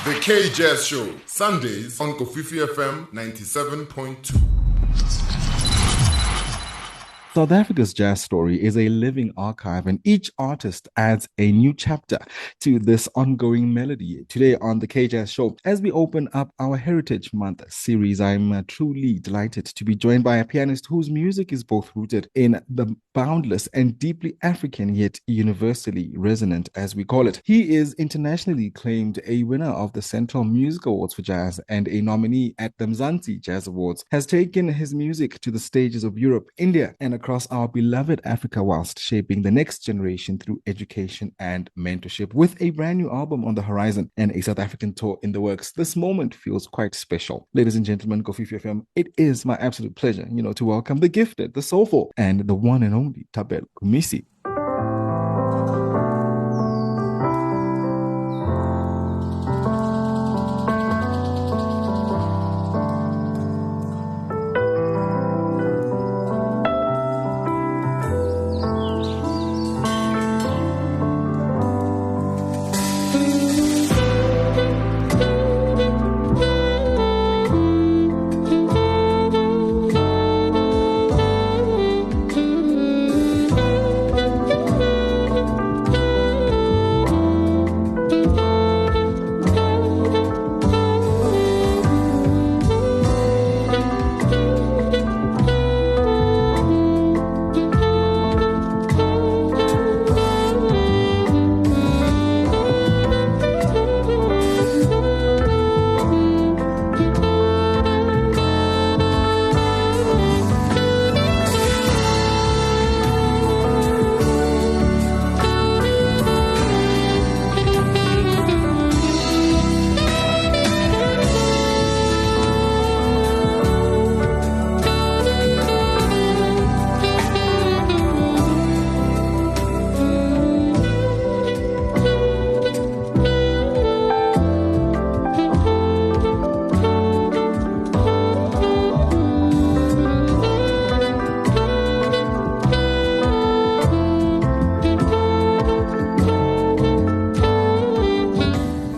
The K Jazz Show, Sundays on Kofifi FM 97.2. South Africa's jazz story is a living archive, and each artist adds a new chapter to this ongoing melody. Today on the K Jazz Show, as we open up our Heritage Month series, I'm truly delighted to be joined by a pianist whose music is both rooted in the boundless and deeply African, yet universally resonant, as we call it. He is internationally acclaimed, a winner of the Central Music Awards for Jazz, and a nominee at the Mzansi Jazz Awards. Has taken his music to the stages of Europe, India, and across our beloved Africa, whilst shaping the next generation through education and mentorship. With a brand new album on the horizon and a South African tour in the works, this moment feels quite special. Ladies and gentlemen, Kofifi FM, it is my absolute pleasure, to welcome the gifted, the soulful, and the one and only Thapelo Khumisi.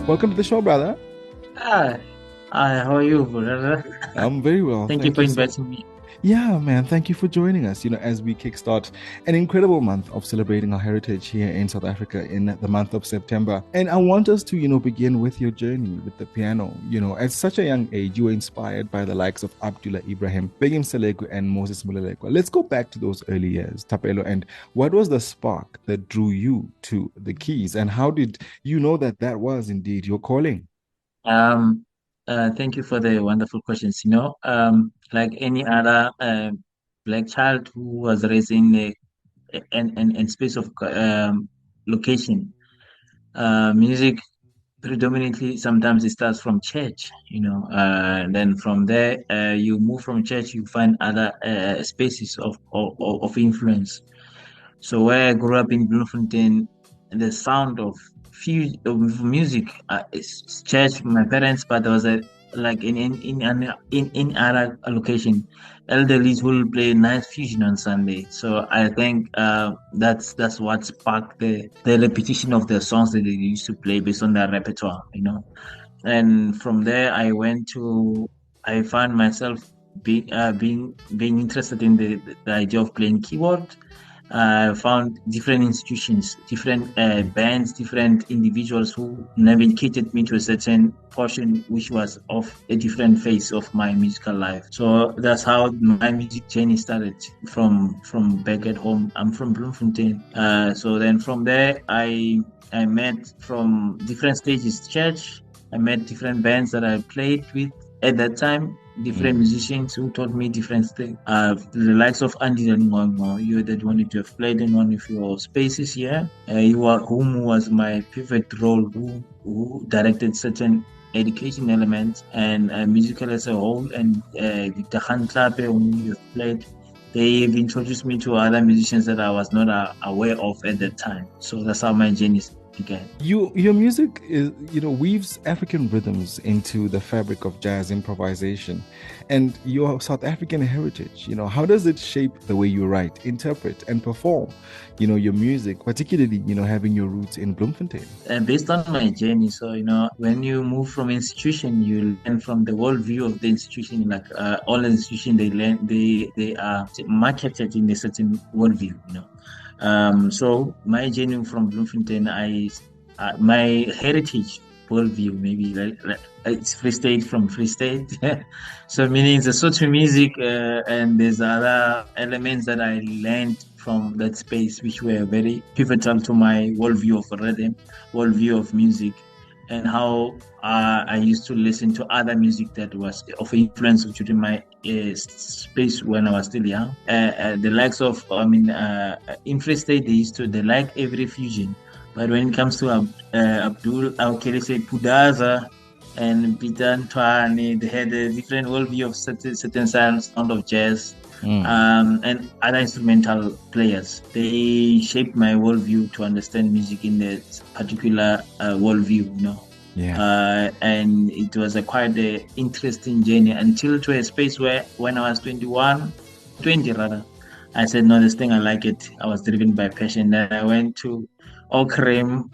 Welcome to the show, brother. Hi, how are you, brother? I'm very well. Thank you for inviting me. Yeah, man. Thank you for joining us, as we kickstart an incredible month of celebrating our heritage here in South Africa in the month of September. And I want us to, begin with your journey with the piano. At such a young age, you were inspired by the likes of Abdullah Ibrahim, Begum Seleko, and Moses Mulelekwa. Let's go back to those early years, Thapelo, and what was the spark that drew you to the keys? And how did you know that that was indeed your calling? Thank you for the wonderful questions. Like any other black child who was raised in a space of location, music predominantly sometimes it starts from church. Then from there you move from church, you find other spaces of influence. So where I grew up in Bloemfontein, the sound of music is church. My parents, but there was a like in other location, elderlies will play nice fusion on Sunday. So I think that's what sparked the repetition of the songs that they used to play based on their repertoire. And from there I found myself being interested in the idea of playing keyboard. I found different institutions, different bands, different individuals who navigated me to a certain portion which was of a different phase of my musical life. So that's how my music journey started from back at home. I'm from Bloemfontein. So then from there, I met from different stages, church. I met different bands that I played with at that time. Different musicians who taught me different things. The likes of Andy Danwangwa, you that wanted to have played in one of your spaces here. Whom was my pivot role, who directed certain education elements and musical as a whole. And Victor Khanklape, whom you have played, they've introduced me to other musicians that I was not aware of at that time. So that's how my journey began. Your music is, weaves African rhythms into the fabric of jazz improvisation, and your South African heritage. How does it shape the way you write, interpret, and perform? Your music, particularly, having your roots in Bloemfontein. Based on my journey, so when you move from institution, you learn from the worldview of the institution. Like all institutions, they are marketed in a certain worldview. So my journey from Bloemfontein, my heritage worldview, maybe like it's Free State from Free State. So meaning it's a Sotho music, and there's other elements that I learned from that space, which were very pivotal to my worldview of rhythm, worldview of music, and how I used to listen to other music that was of influence during my space when I was still young. The likes of, in Free State, they like every fusion. But when it comes to Abdul, let's say Pudaza and Peter Ntwane, they had a different worldview of certain sound of jazz. And other instrumental players. They shaped my worldview to understand music in the particular worldview, Yeah. And it was quite an interesting journey until to a space where when I was 20 rather, I said, no, this thing, I like it. I was driven by passion. Then I went to Okrem,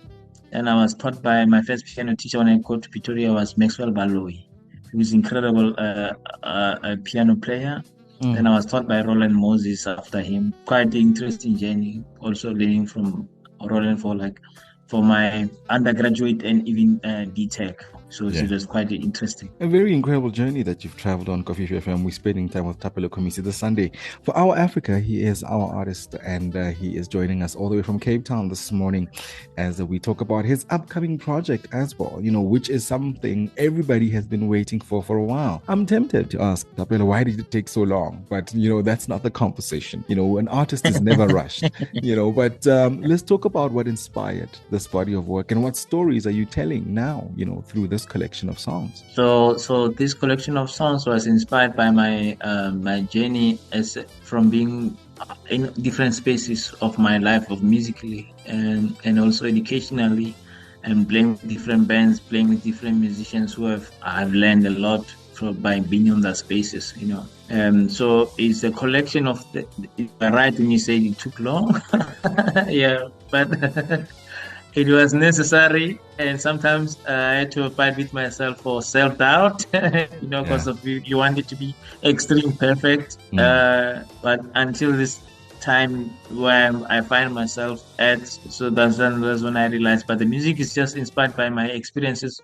and I was taught by my first piano teacher when I got to Pretoria was Maxwell Baloyi, who is incredible a piano player. And I was taught by Roland Moses after him. Quite an interesting journey. Also learning from Roland for my undergraduate and even BTech. So it was quite interesting. A very incredible journey that you've traveled on Coffee FM. We're spending time with Thapelo Khumisi this Sunday. For Our Africa, he is our artist, and he is joining us all the way from Cape Town this morning as we talk about his upcoming project as well, which is something everybody has been waiting for a while. I'm tempted to ask Thapelo, why did it take so long? But, that's not the conversation. An artist is never rushed, but let's talk about what inspired this body of work and what stories are you telling now, through this collection of songs. So this collection of songs was inspired by my my journey from being in different spaces of my life, of musically and also educationally, and playing with different bands, playing with different musicians who I've learned a lot by being in those spaces, So it's a collection of right when you say it took long, yeah, but. It was necessary, and sometimes I had to fight with myself for self-doubt, because of you want it to be extreme perfect. But until this time where I find myself at, so that's when I realized. But the music is just inspired by my experiences,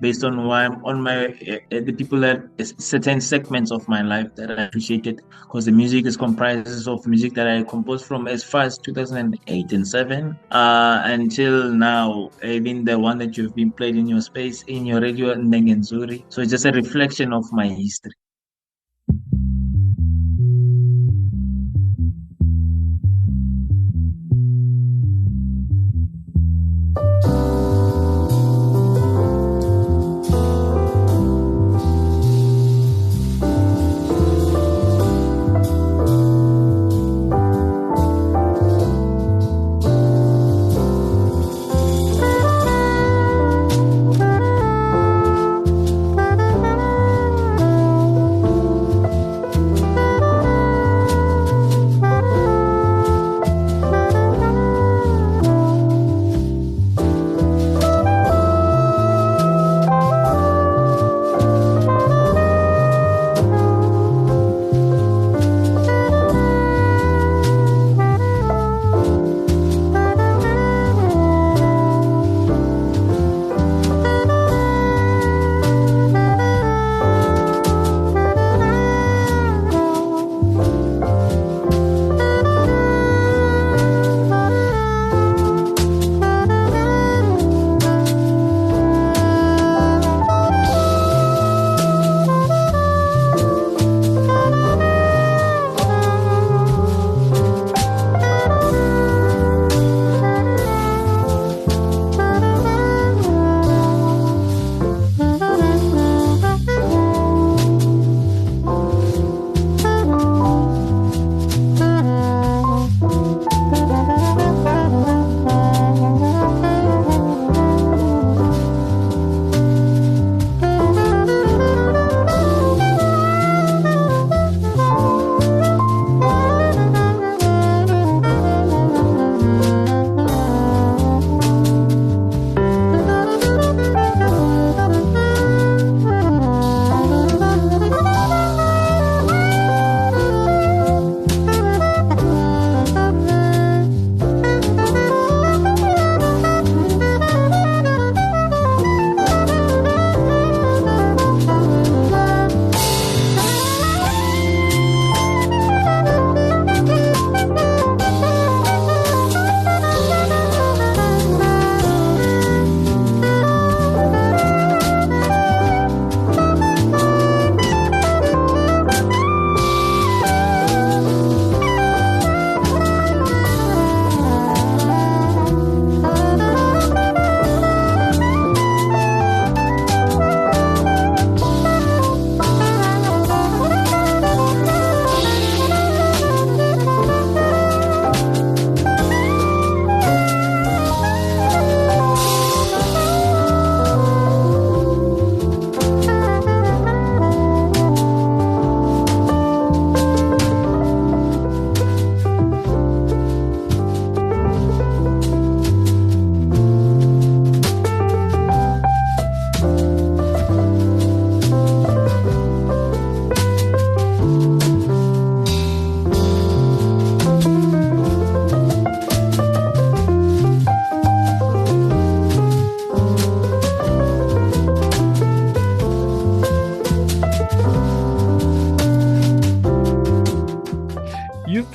based on why I'm on the people that certain segments of my life that I appreciated, because the music is comprises of music that I composed from as far as 2008 and 7 until now, even the one that you've been played in your space, in your radio, Ndengenzuri. So it's just a reflection of my history.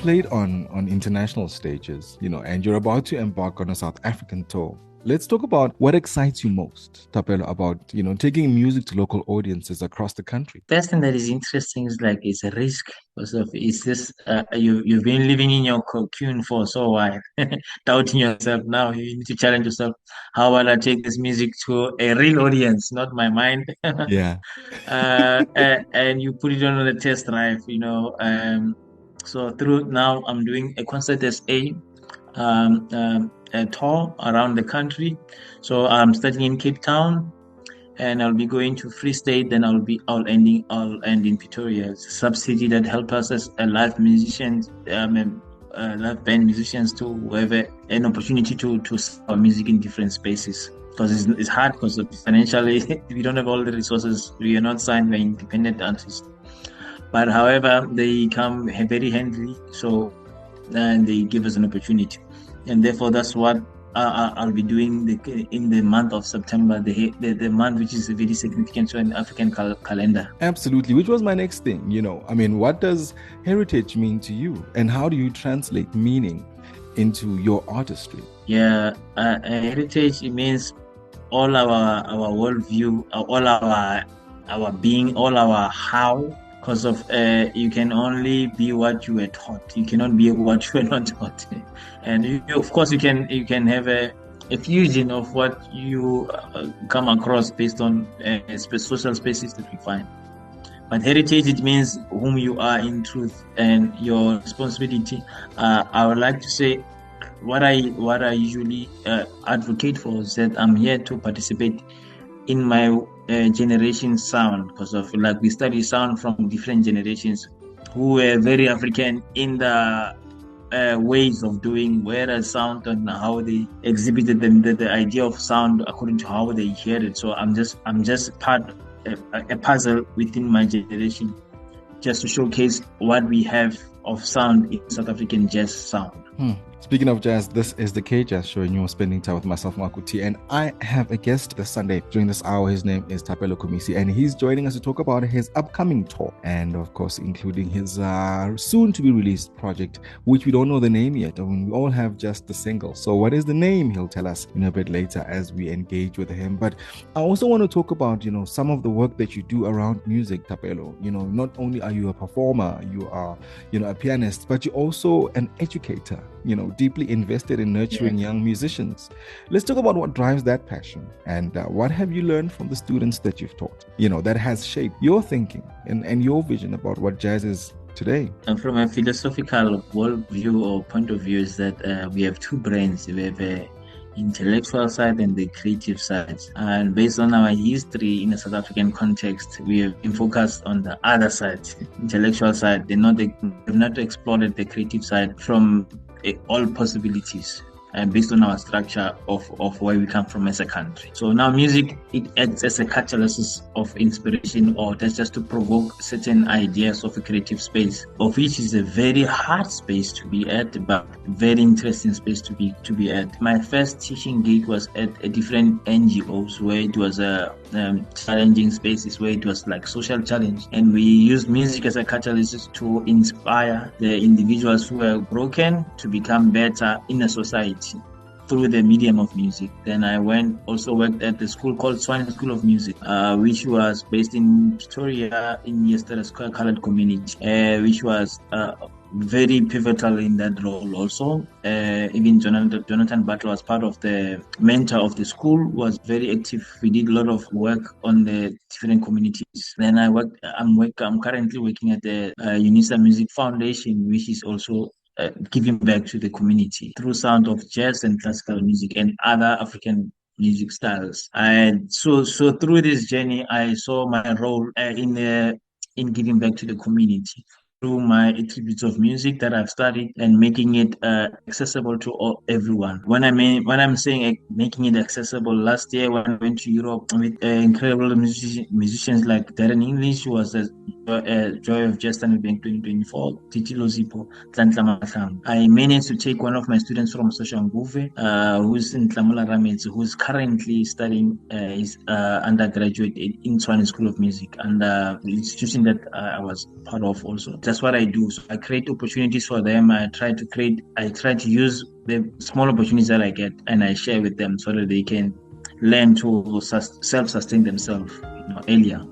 played on international stages, and you're about to embark on a South African tour. Let's talk about what excites you most, Thapelo, about taking music to local audiences across the country. Best thing that is interesting is like it's a risk because of it's this you've been living in your cocoon for so while, doubting yourself. Now you need to challenge yourself. How will I take this music to a real audience, not my mind? Yeah. And you put it on the test drive, so through now I'm doing a concert as a tour around the country. So I'm starting in Cape Town, and I'll be going to Free State. Then I'll end in Pretoria. It's a subsidy that helps us as live musicians, live band musicians to have an opportunity to sell music in different spaces. Because it's hard because financially we don't have all the resources. We are not signed by independent artists. But however, they come very handy. So and they give us an opportunity, and therefore that's what I'll be doing in the month of September, the month which is very significant to an African calendar. Absolutely, which was my next thing. What does heritage mean to you, and how do you translate meaning into your artistry? Yeah, heritage, it means all our worldview, all our being, all our how. Because of you can only be what you were taught. You cannot be what you were not taught. And of course, you can have a fusion of what you come across based on social spaces that we find. But heritage, it means whom you are in truth and your responsibility. I would like to say what I usually advocate for is that I'm here to participate in my generation sound, because of like we study sound from different generations who were very African in the ways of doing, whereas sound and how they exhibited them, the idea of sound according to how they hear it. So I'm just part a puzzle within my generation, just to showcase what we have of sound in South African jazz sound. Speaking of jazz, this is the K-Jazz Show, and you're spending time with myself, Makuti, and I have a guest this Sunday during this hour. His name is Thapelo Khumisi, and he's joining us to talk about his upcoming tour, and of course, including his soon-to-be-released project, which we don't know the name yet. We all have just the single. So what is the name? He'll tell us a bit later as we engage with him. But I also want to talk about, some of the work that you do around music, Thapelo. Not only are you a performer, you are, a pianist, but you're also an educator, deeply invested in nurturing young musicians. Let's talk about what drives that passion, and what have you learned from the students that you've taught, that has shaped your thinking and your vision about what jazz is today. And from a philosophical worldview or point of view is that we have two brains. We have a intellectual side and the creative side. And based on our history in a South African context, we have been focused on the other side, intellectual side. They've not explored the creative side from all possibilities, and based on our structure of where we come from as a country. So now music, it acts as a catalyst of inspiration, or that's just to provoke certain ideas of a creative space, of which is a very hard space to be at, but very interesting space to be at. My first teaching gig was at a different NGOs where it was a challenging spaces, where it was like social challenge, and we used music as a catalyst to inspire the individuals who were broken to become better in a society through the medium of music. Then I also worked at the school called Swan School of Music, which was based in Pretoria in Yesterday Square Colored Community, which was very pivotal in that role also. Even Jonathan Butler was part of the mentor of the school, was very active. We did a lot of work on the different communities. Then I'm currently working at the UNISA Music Foundation, which is also giving back to the community through sound of jazz and classical music and other African music styles. And so through this journey, I saw my role in giving back to the community through my attributes of music that I've studied and making it accessible to everyone. When I'm saying making it accessible, last year when I went to Europe with incredible musicians like Darren English, who was Joy of Just Bank 2024, Titilo Zipo, Tlantla Mahlang. I managed to take one of my students from Soshanguve, who's in Tlamula Ramets, who's currently studying his undergraduate in Tshwane School of Music, and the institution that I was part of also. That's what I do. So I create opportunities for them. I try to use the small opportunities that I get, and I share with them so that they can learn to self-sustain themselves earlier.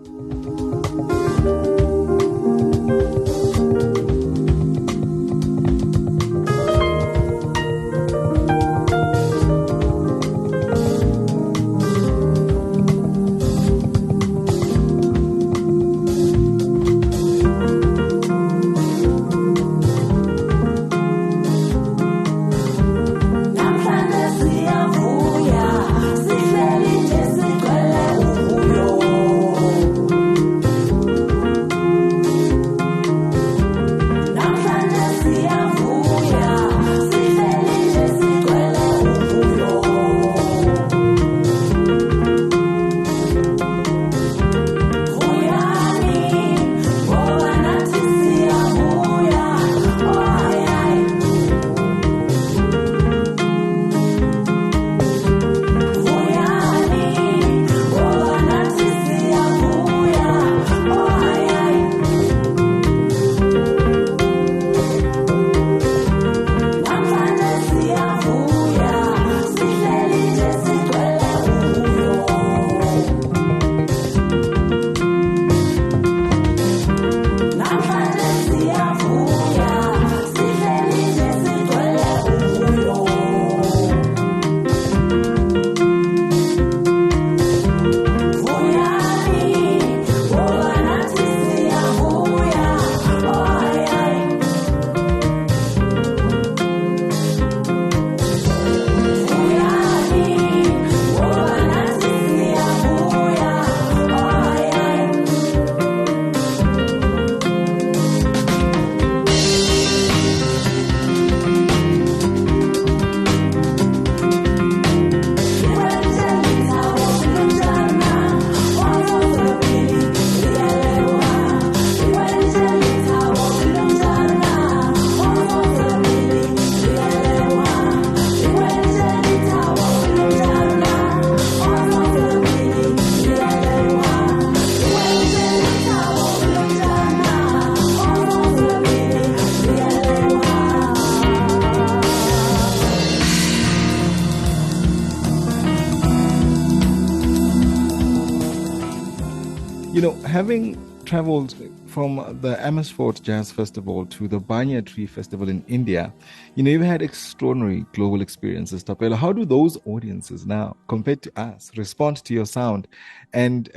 Having traveled from the Amersfoort Jazz Festival to the Banyan Tree Festival in India, you've had extraordinary global experiences, Thapelo. How do those audiences now, compared to us, respond to your sound? And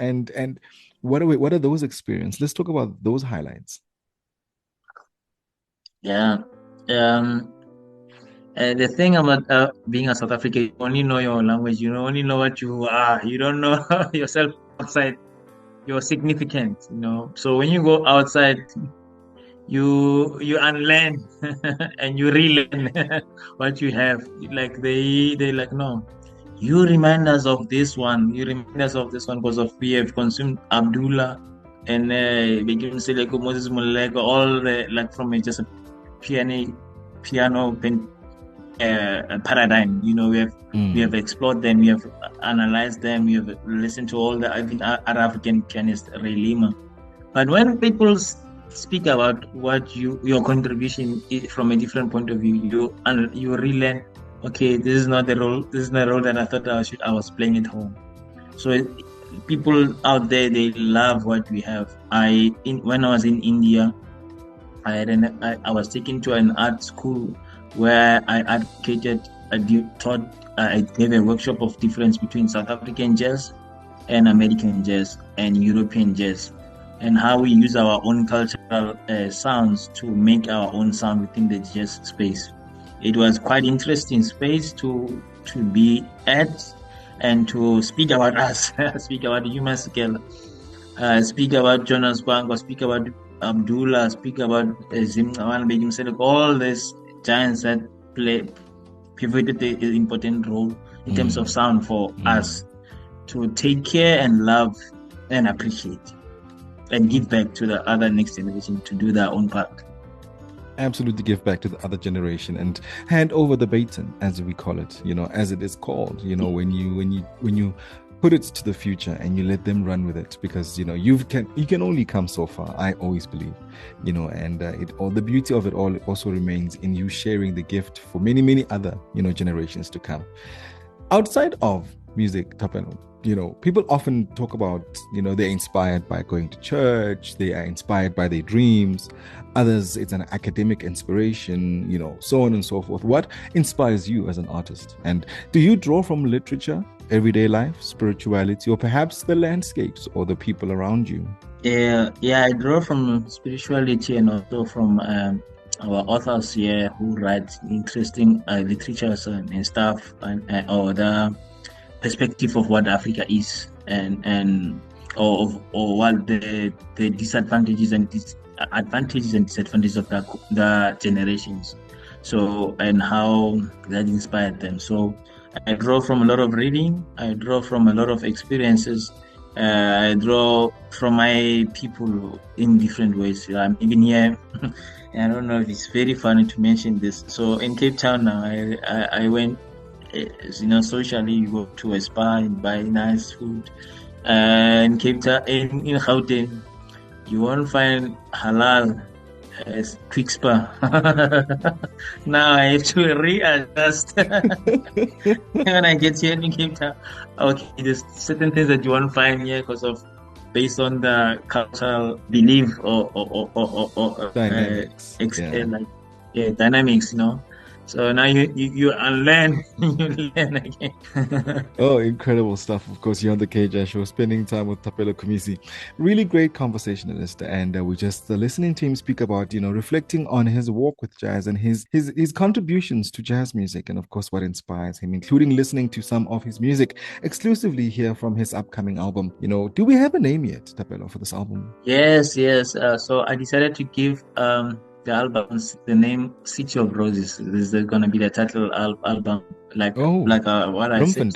what are those experiences? Let's talk about those highlights. Yeah. The thing about being a South African, you only know your language, you only know what you are, you don't know yourself outside. You're significant, So when you go outside, you unlearn and you relearn what you have. Like they like, no, you remind us of this one. You remind us of this one because we have consumed Abdullah and Moses Muleko, all the like from just a piano paradigm. We have explored them, we have analyzed them, we have listened to all the African pianist Ray Lima. But when people speak about what your contribution is from a different point of view, you relearn. Okay, this is not the role. This is the role that I thought I was playing at home. So people out there, they love what we have. When I was in India, I was taken to an art school where I advocated, I gave a workshop of difference between South African jazz and American jazz and European jazz, and how we use our own cultural sounds to make our own sound within the jazz space. It was quite interesting space to be at and to speak about us, speak about human scale, speak about Jonas Bang, or speak about Abdullah, speak about Zimwan Begim Selek, all these giants that pivoted the important role in terms of sound for us to take care and love and appreciate. and give back to the other next generation to do their own part. Absolutely, give back to the other generation and hand over the baton, as we call it, as it is called, when you put it to the future and you let them run with it, because you can only come so far, I always believe, and the beauty of it all also remains in you sharing the gift for many other generations to come. Outside of music, Thapelo, people often talk about, they're inspired by going to church, they are inspired by their dreams. Others, it's an academic inspiration, so on and so forth. What inspires you as an artist? And do you draw from literature, everyday life, spirituality, or perhaps the landscapes or the people around you? Yeah, I draw from spirituality and also from our authors here who write interesting literatures and stuff, or the perspective of what Africa is, or what the disadvantages and advantages and disadvantages of the generations. So, and how that inspired them. So I draw from a lot of reading, I draw from a lot of experiences, I draw from my people in different ways. I'm even here. I don't know if it's very funny to mention this. So in Cape Town now, I went, socially, you go to a spa and buy nice food. In Cape Town, in Gauteng, you won't find halal as quick spa. Now I have to readjust when I get here in Cape Town. Okay, there's certain things that you won't find here based on the cultural belief or dynamics. Dynamics, So now you unlearn, you learn again. Oh, incredible stuff. Of course, you're on the KJ show, spending time with Thapelo Khumisi. Really great conversationalist. And we're just listening to him speak about, reflecting on his walk with jazz and his contributions to jazz music. And of course, what inspires him, including listening to some of his music exclusively here from his upcoming album. Do we have a name yet, Thapelo, for this album? Yes. So I decided to give the album's the name City of Roses. This is going to be the title album, what I said.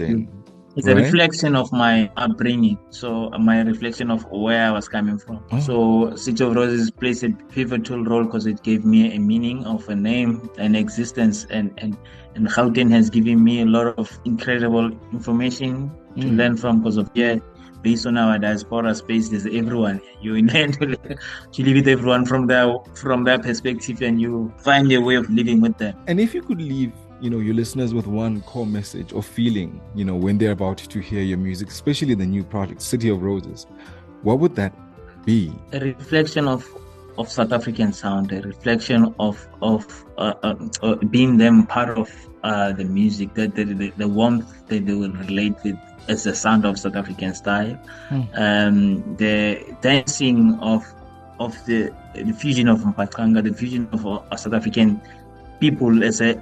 It's a reflection of my upbringing, so my reflection of where I was coming from. So City of Roses plays a pivotal role because it gave me a meaning of a name, an existence, and Gauteng has given me a lot of incredible information to learn from because of based on our diaspora space, there's everyone. You learn to live with everyone from their perspective, and you find a way of living with them. And if you could leave, your listeners with one core message or feeling, when they're about to hear your music, especially the new project, City of Roses, what would that be? A reflection of South African sound, a reflection of being them part of the music, the warmth that they will relate with as the sound of South African style, the dancing of the fusion of Mpachanga, the fusion of South African people as a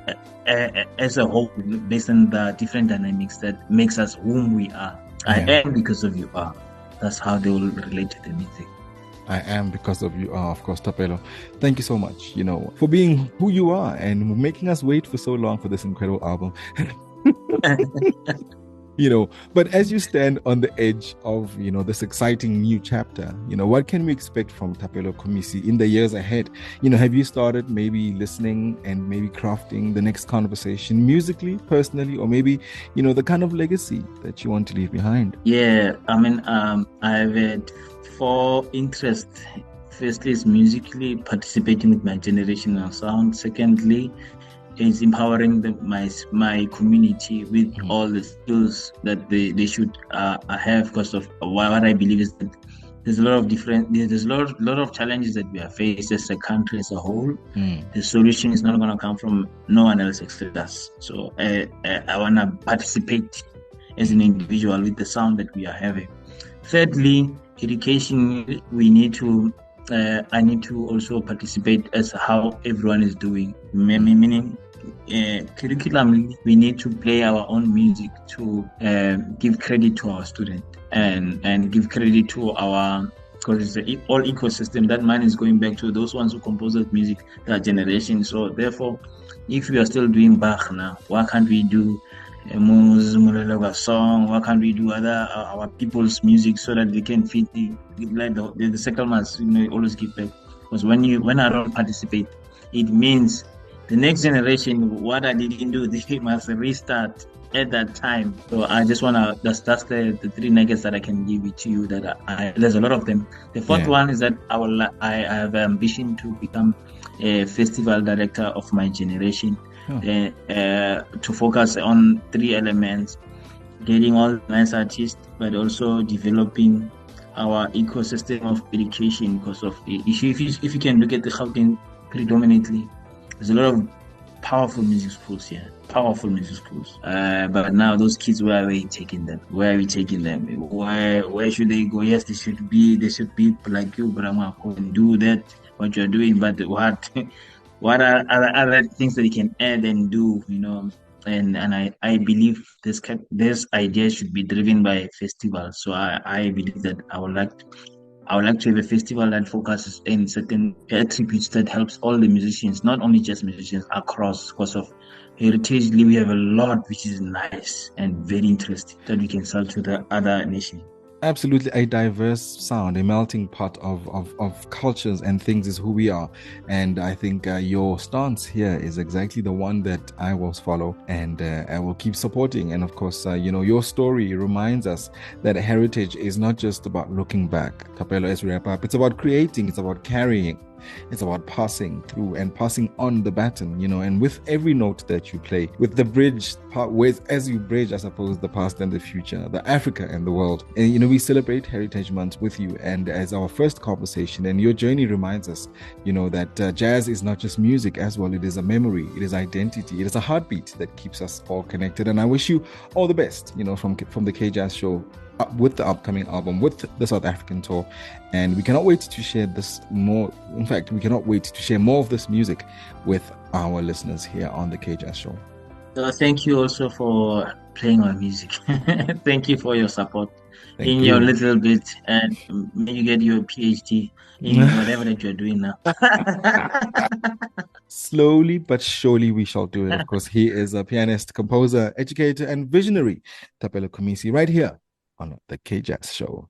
whole, based on the different dynamics that makes us whom we are. I am because of you are. That's how they will relate to the music. I am because of you are, of course, Thapelo. Thank you so much, for being who you are and making us wait for so long for this incredible album. But as you stand on the edge of, this exciting new chapter, what can we expect from Thapelo Khumisi in the years ahead? Have you started maybe listening and maybe crafting the next conversation musically, personally, or maybe, the kind of legacy that you want to leave behind? Yeah, I've had 4 interests. Firstly is musically participating with my generational sound. Secondly, is empowering my community with all the skills that they should have, because of what I believe is that there's a lot of challenges that we are faced as a country as a whole. The solution is not going to come from no one else except us. So I want to participate as an individual with the sound that we are having. Thirdly, education. I need to also participate as how everyone is doing, meaning curriculum. We need to play our own music to give credit to our student and give credit to our, because it's an all ecosystem. That money is going back to those ones who compose that music, that generation. So therefore, if we are still doing Bach now, why can't we do a song. What can we do other our people's music so that they can feed like the settlements, always give back. Because when I don't participate, it means the next generation, what I didn't do, they must restart at that time. So I just wanna that's the three nuggets that I can give it to you. That there's a lot of them. The fourth one is that I have ambition to become a festival director of my generation. To focus on three elements: getting all nice artists, but also developing our ecosystem of education. Because of if you can look at the Gauteng predominantly, there's a lot of powerful music schools here, powerful music schools. But now those kids, where are we taking them? Where are we taking them? Where should they go? Yes, they should be like you, but I'm going to do that what you're doing. But what are other things that you can add and do? And I believe this idea should be driven by a festival. So I believe that I would like to have a festival that focuses in certain attributes that helps all the musicians, not only just musicians, across. Because of heritagely, we have a lot which is nice and very interesting that we can sell to the other nations. Absolutely, a diverse sound, a melting pot of cultures and things is who we are. And I think your stance here is exactly the one that I will follow, and I will keep supporting. And of course, your story reminds us that heritage is not just about looking back, Thapelo, as we wrap up. It's about creating, it's about carrying. It's about passing through and passing on the baton, and with every note that you play, with the bridge part, as you bridge, I suppose, the past and the future, the Africa and the world. And, we celebrate Heritage Month with you. And as our first conversation, and your journey reminds us, that jazz is not just music as well. It is a memory, it is identity, it is a heartbeat that keeps us all connected. And I wish you all the best, from the K Jazz Show, with the upcoming album, with the South African tour. And we cannot wait to share this more. In fact, we cannot wait to share more of this music with our listeners here on the K Jazz Show. So thank you also for playing our music. Thank you for your support Thank you. Your little bit, and may you get your PhD in whatever that you're doing now. Slowly but surely we shall do it. Of course, he is a pianist, composer, educator, and visionary, Thapelo Khumisi, right here on the K Jazz Show.